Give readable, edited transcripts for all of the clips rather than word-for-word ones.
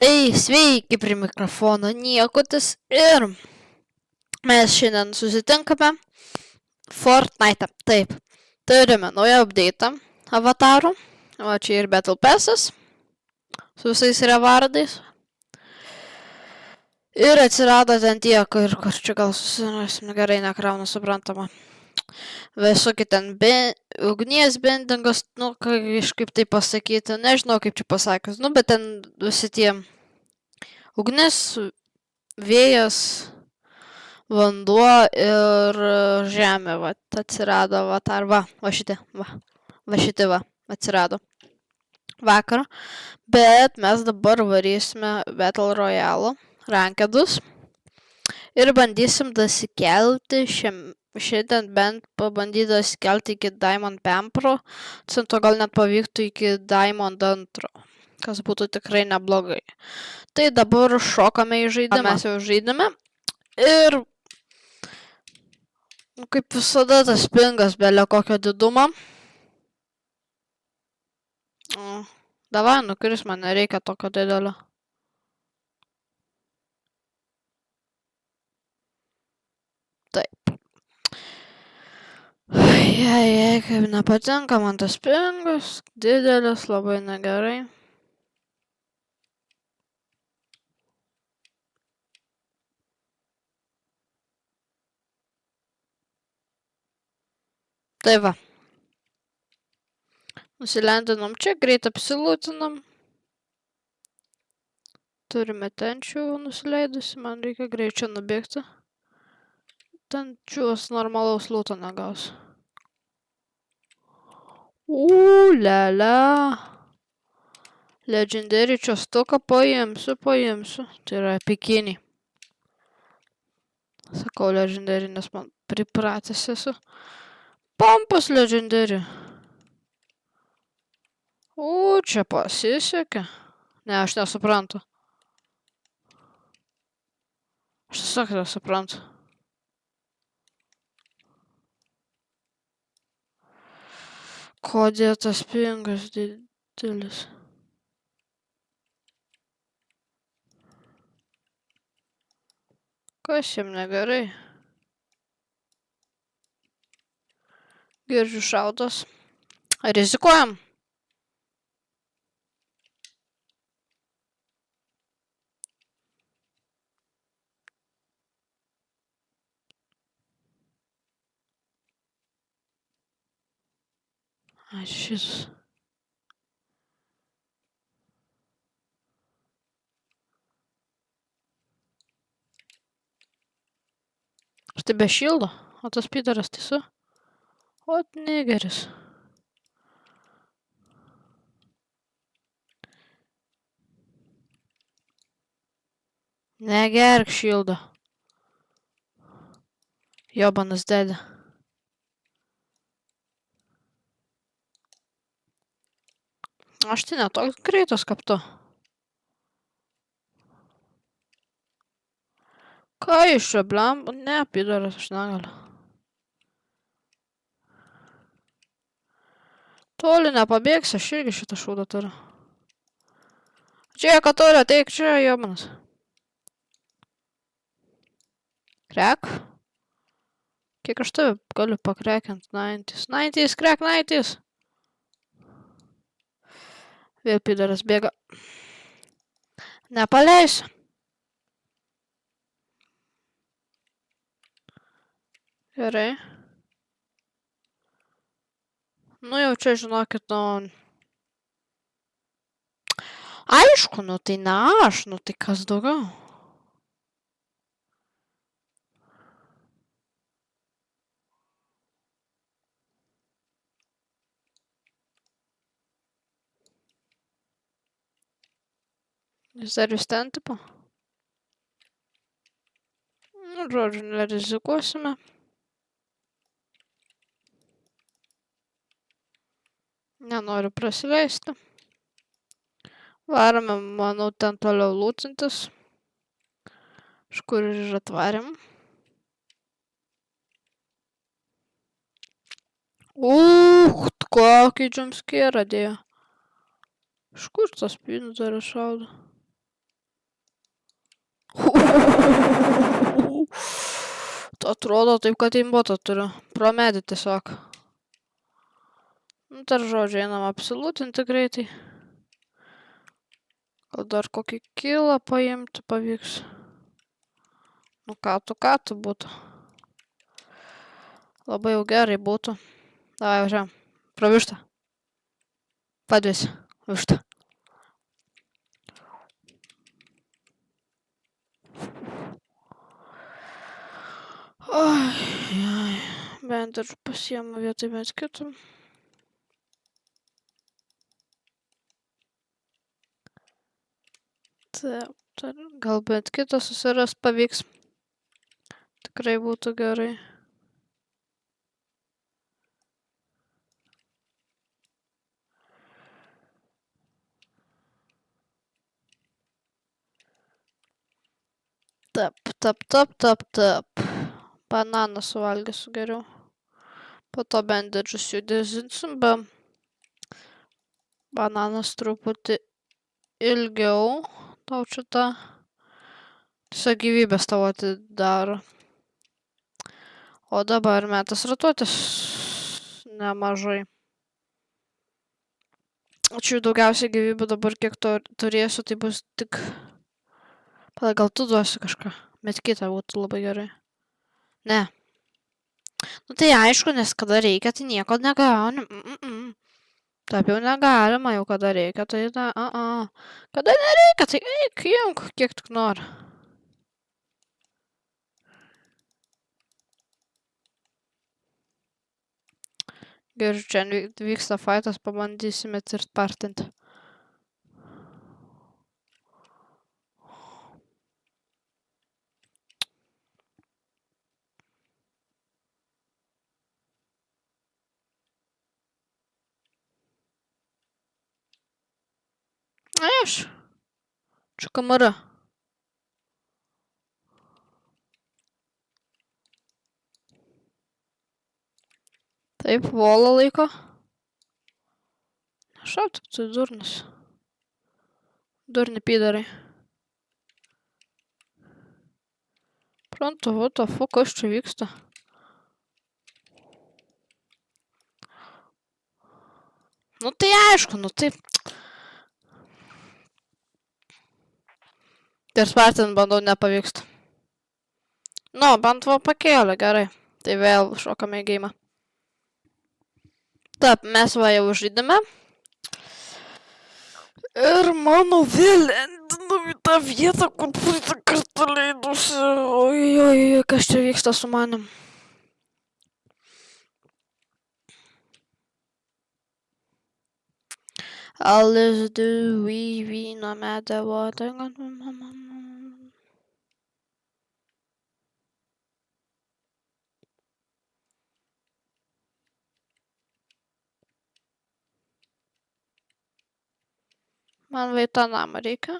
Tai sveiki prie mikrofono Niekutis ir mes šiandien susitinkame Fortnite. Taip, turime naują update'ą avatarų, o čia ir Battle Pass'as su visais revardais. Ir atsirado ten tie, kur čia gal susirasim, gerai nekrauna suprantama. Visokie ten ugnies bendingas, kažkaip tai pasakyti, nežinau kaip čia pasakius, bet ten visi tie ugnis, vėjas, vanduo ir žemė, atsirado avatar, va šitie atsirado vakar, bet mes dabar varysime Battle Royale rankedus ir bandysim dasikelti šiandien bent pabandyti dasikelti iki Diamond Pampro, to gal net pavyktų iki Diamond 2, kas būtų tikrai neblogai. Tai dabar šokame į žaidimą, mes jau žaidime ir kaip visada tas pingas belė kokio didumo. Davai, nukris, man nereikia tokio didelio. Taip. Jei, kaip nepatinka man tas pingas, didelis, labai negerai. Tai va. Nusilendinom čia, greit apsilūtinam. Turime ten čia nusileidusi, man reikia greičiau nubėgti. Ten čiūs normalaus lūto negaus. Lela. Legendary čiuostuką paimsiu. Tai yra pikiniai. Sakau legendary, nes man pripratęs esu. Pompas legendary. Čia pasisekė. Ne, aš nesuprantu. Aš tiesiog nesuprantu. Kodėl tas pingas didelis? Kas jam negerai? Girdžiu šautas. Rizikuojam. Šis. Štai be šildo, o tas pidaras tiesiu. Ot negeris. Negerk šildo. Jobanas dėdė. Aš tai netoks greitas kaip tu. Ką iš čia, blam? Ne, pidaras, aš negaliu. Toli nepabėgsi, aš irgi šitą šūdą turiu. Čia, ką turi, ateik čia, jobanas. Krek. Kiek aš tave galiu pakrekint? 90s. 90s, krek, 90s. Vėl pidaras bėga. Nepaleisiu. Gerai. Jau čia žinokit, aišku, tai ne aš, tai kas daugiau. Jis dar vis ten tipo. Žodžiu, nerizikuosime. Nenoriu prasileisti. Varome, manau, ten toliau lūcintis. Iš kur ir atvarėm. Kokį jumpscare dėjo. Iš kur tas pindaras šaudo? Atrodo taip, kad imbotą turiu. Pro medį tiesiog. Nu, dar žodžiu, einam apsilūtinti greitai. Gal dar kokį kilą paimti pavyks. Nu, ką tu būtų. Labai jau gerai būtų. Davai, važiuojam. Pro vištą. Padvėsi. Vištą. Oi, bent ir pasiemu vietoj mes kitų. Taip, gal bent kitą susiras pavyks. Tikrai būtų gerai. Tap. Bananą suvalgysiu geriau. Po to bendedžius judėsinsim, be bananas truputį ilgiau. Tau čia tą tiesiog gyvybės tavo atidaro. O dabar metas ratuotis nemažai. Čia daugiausiai gyvybių dabar kiek turėsiu, tai bus tik... Pada, gal tu duosi kažką, bet kitą būtų labai gerai. Ne. Nu tai aišku, nes kada reikia, tai nieko negauni. Taip jau negalima, jau kada reikia, tai da, Kada nereikia, tai eik, junk, kiek tik nori. Gerai, čia vyksta faitas, pabandysime tirtpartinti. Aš. Čia kamara. Taip, volą laiko. Šauk, tu durnas. Durni pydarai. Pronto, what the fuck, kas čia vyksta? Nu tai aišku, nu taip. Tirtpartint bandau, nepavyksta. Nu, bent va pakėlė, gerai. Tai vėl šokame į geimą. Taip, mes va jau žaidime. Ir mano vėl endinam į tą vietą, kur praeitą kartą leidusi. Oi, kas čia vyksta su manim. All is do we no matter what. Man va į tą namą reikia.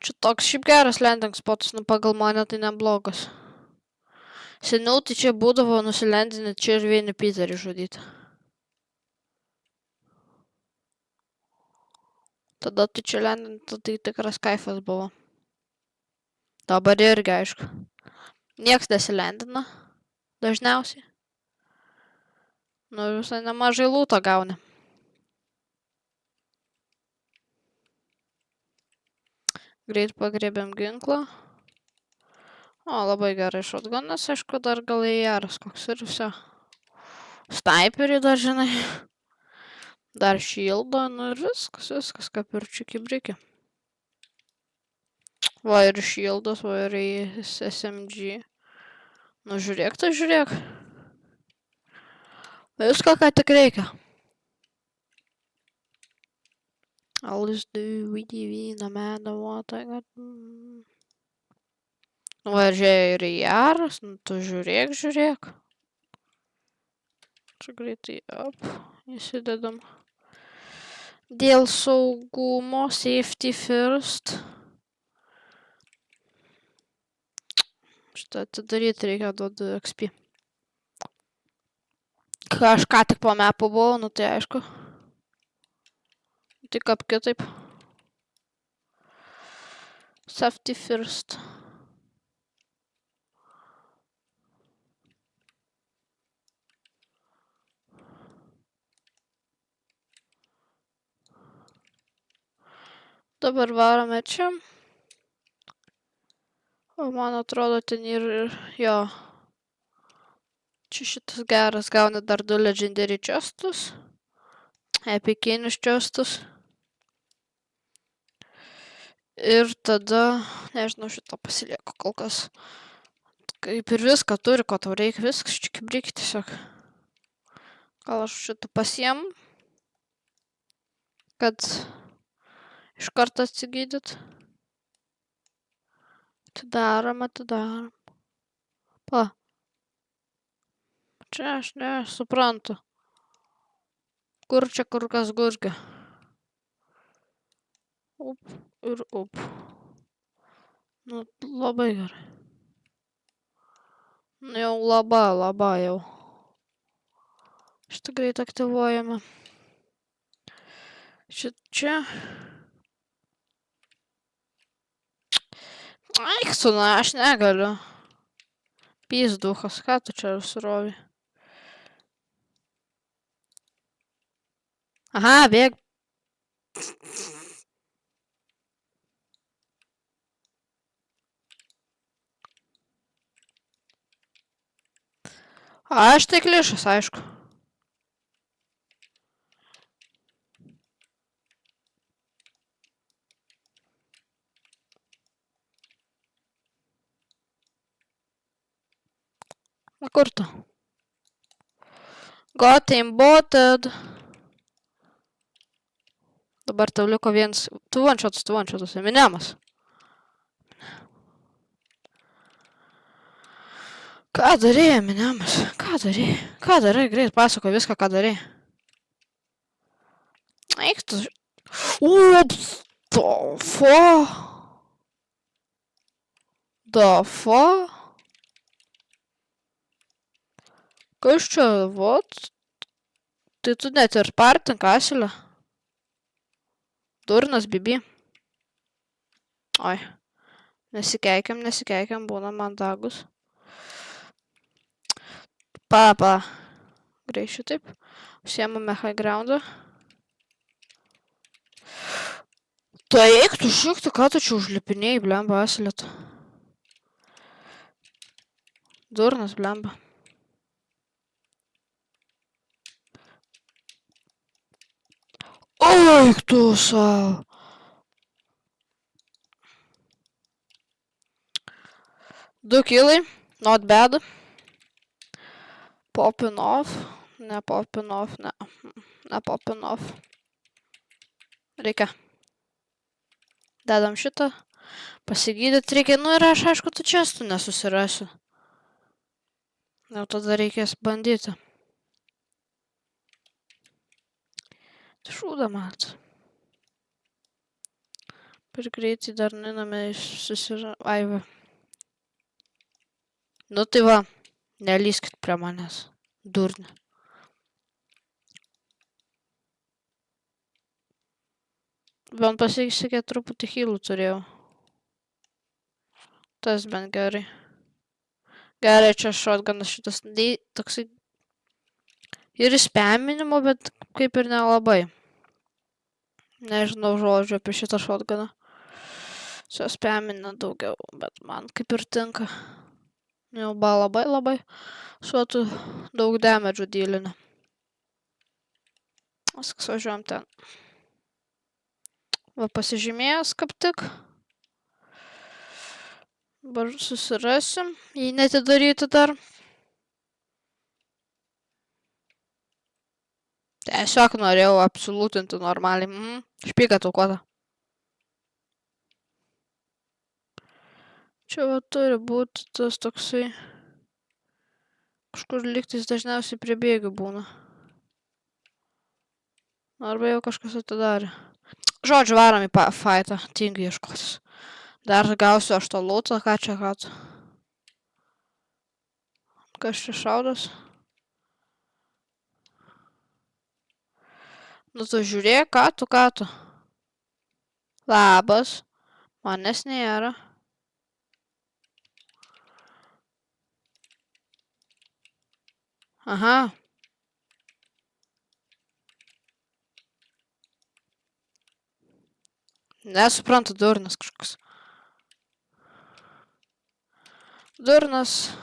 Čia toks šiaip geras landing spotas, nu pagal mane tai neblogas. Seniau tai čia būdavo nusilendinę čia ir vieni Peterį žudyti. Tada tai čia lendinti, tai tikras kaifas buvo. Dabar irgi aišku. Nieks nesilendina. Dažniausiai. Nu visai nemažai lūto gauni. Greit pagriebėm ginklą. O, labai gerai šotgunas, aišku, dar gal AR'as koks ir viso. Sniperį dar, žinai. Dar šildo, nu ir viskas, kaip ir čiukibriki. Va ir šildas, va ir SMG. Nu žiūrėk, tai žiūrėk. Viską, ką tik reikia. All is do we no matter what I got. Va ir AR'as, nu tu žiūrėk. Čia greitai įsidedam. Dėl saugumo, safety first. Šitą atidaryti reikia duoti XP. Aš ką tik po mepu buvau, nu tai aišku. Tik kitaip. Safety first. Dabar varome čia. O man atrodo, ten ir jo. Čia šitas geras, gauna dar 2 legendary chestus. Epikinius chestus. Ir tada, nežinau, šitą pasilieku kol kas. Kaip ir viską turi, ko tau reikia, viskas čia kaip reikia tiesiog. Gal aš šitą pasiemu, kad iš karto atsigydyt. Atidarom. Pa. Čia aš nesuprantu. Kur čia kur kas gurgia? Up ir up. Nu, labai gerai. Nu, jau labai jau. Šitą greit aktyvuojame. Čia. Aiksu, na, aš negaliu. Pysduchas, ką tu čia surovi? Aha, bėg. Aš tai klišas, aišku. Na kur tu? Got aimbotted. Dabar tau liko vienas. Tu one-shotas, Eminemas. Ką darėjai, Eminemas? Ką darai? Greit pasako viską, ką darėjai. Eik tu. Ups. The fuck? Kas čia, vot? Tai tu net ir partink asilę. Durnas, bibi. Oi. Nesikeikiam, būna mandagus. Pa. Greičiu taip. Užsiemame high groundą. Tai eik tu šikti, ką tu čia užlipinėjai, blemba, asilėt. Durnas, blemba. Eik tu savo. Du kilai, not bad. Popping off. Ne popping off. Reikia. Dedam šitą. Pasigydyt reikia. Nu ir aš, aišku, tu čestų nesusirasiu. Jau tada reikės bandyti. Šūda mat. Per greitai dar nename susiraivę. Nu tai va. Nelyskit prie manęs. Durni. Bent pasisekė truputį healų turėjau. Tas bent gerai. Gerai, čia shotgunas šitas toksai ir spaminimo, bet kaip ir nelabai. Nežinau žodžio apie šitą shotguną. Čia spamina daugiau, bet man kaip ir tinka. Jau buvo labai šuotų daug damage dylinę. Viskas važiuojam ten. Va pasižymėjęs kaip tik. Dabar susirasim, jį netidaryti dar. Tiesiog norėjau absoliutinti normaliai. Špyga taukota. Čia va turi būti tas toksai. Kažkur lygtais dažniausiai prie bėgių būna. Arba jau kažkas atidarė. Žodžiu, varom į fightą. Tingiu ieškotis. Dar gausiu aš to lootą, ką čia ką. Kas čia šaudas? Nu tu žiūrėk, ką tu. Labas. Manęs nėra. Aha. Nesuprantu, durnas kažkoks. Durnas.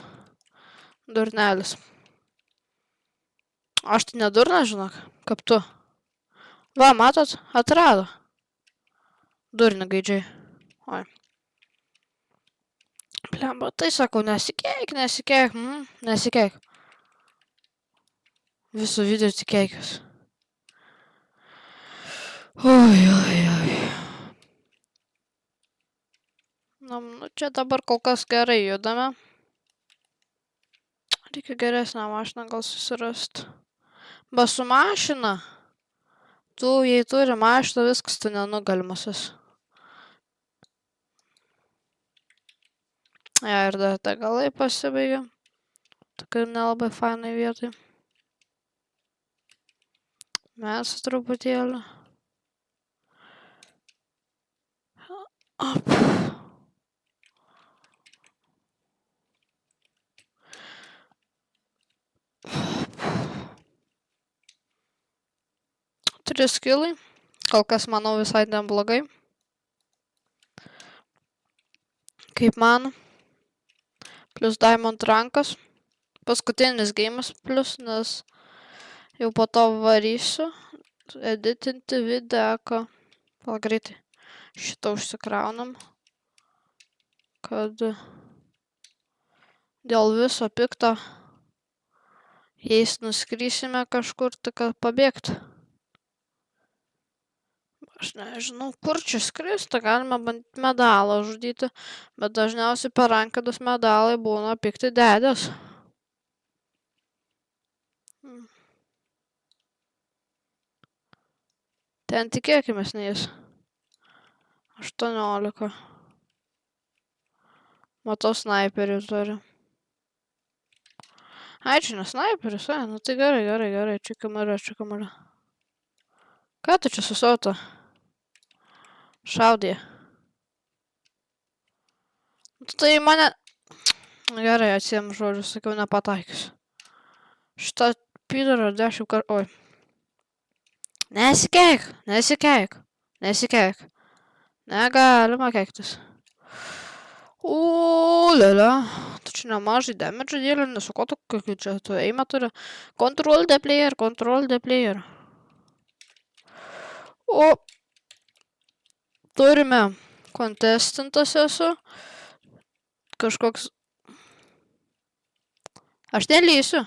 Durnelis. Aš tai nedurnas, žinok, kaip tu. Va, matot, atrado. Durni gaidžiai. Oi. Blemba, tai sakau, nesikeik. Nesikeik. Visų video tikėkius. Oi. Nu, čia dabar kol kas gerai judame. Reikia geresnę mašiną gal susirast. Ba su mašina. Tu, jei turi mašiną, viskas tu nenugalimas esi. Ja, ir dar degalai pasibaigia. Tokia nelabai fainai vietai. Mes truputėlį. Op. Tris kilai. Kol kas, manau, visai neblogai. Kaip man. Plus diamond rankas. Paskutinis geimas plus, nes jau po to varysiu. Editinti videką. Gal greitai. Šitą užsikraunam. Kad dėl viso pikto jais nuskrysime kažkur, tai kad pabėgti. Aš nežinau, kur čia skristi, galima bandyti medalą žudyti, bet dažniausiai per rankadus medalai būna pikti dėdės. Ten tikėkimės neis. 18. Matau, snaiperį turi. Ai, čia ne snaiperis, nu tai gerai, čia kamera. Ką tu čia susauta? Šaudė. Tai mane... Gerai, atsiem žodžiu, sakiau, nepataikys. Šitą pidaro 10 kartų... Oi. Nesikeik. Negalima keiktis. Lėlė. Tu čia nemažai damage dėlė, nesu ko tu, kokį čia tu eimą turi. Control the player. O. Turime kontestintas esu. Kažkoks... Aš nelysiu.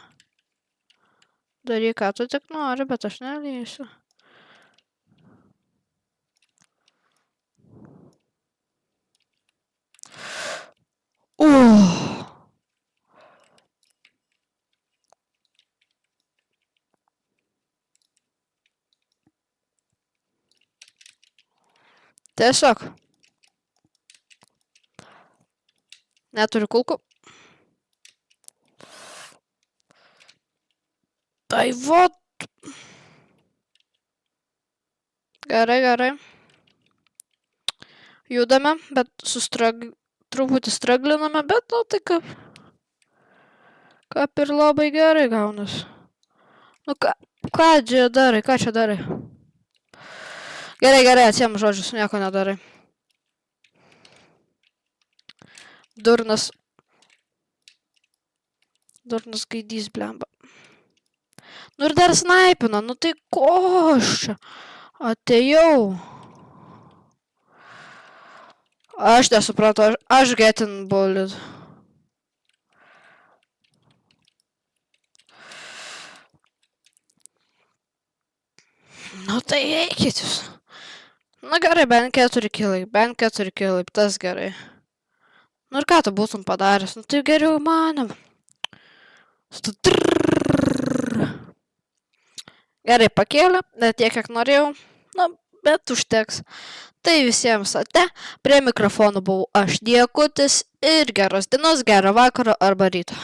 Daryk, ką tu tik nori, bet aš nelysiu. Tiesiog. Neturiu kulkų. Tai vot. Gerai. Judame, bet truputį stragliname, bet nu tai kaip ir labai gerai gaunas. Nu ką čia darai, Gerai, atsiem žodžius, nieko nedarai. Durnas gaidys, blemba. Nu ir dar snaipina, nu tai ko aš čia? Atėjau. Aš nesupratau, aš getting bullied. Nu tai eikit jūs. Nu gerai, bent 4 kilai, tas gerai. Nu ir ką tu būtum padaręs, nu tai geriau manim. Gerai, pakėlė, ne tiek, kiek norėjau, nu, bet užteks. Tai visiems ate, prie mikrofonų buvau aš Diekutis ir geros dienos, gero vakaro arba ryto.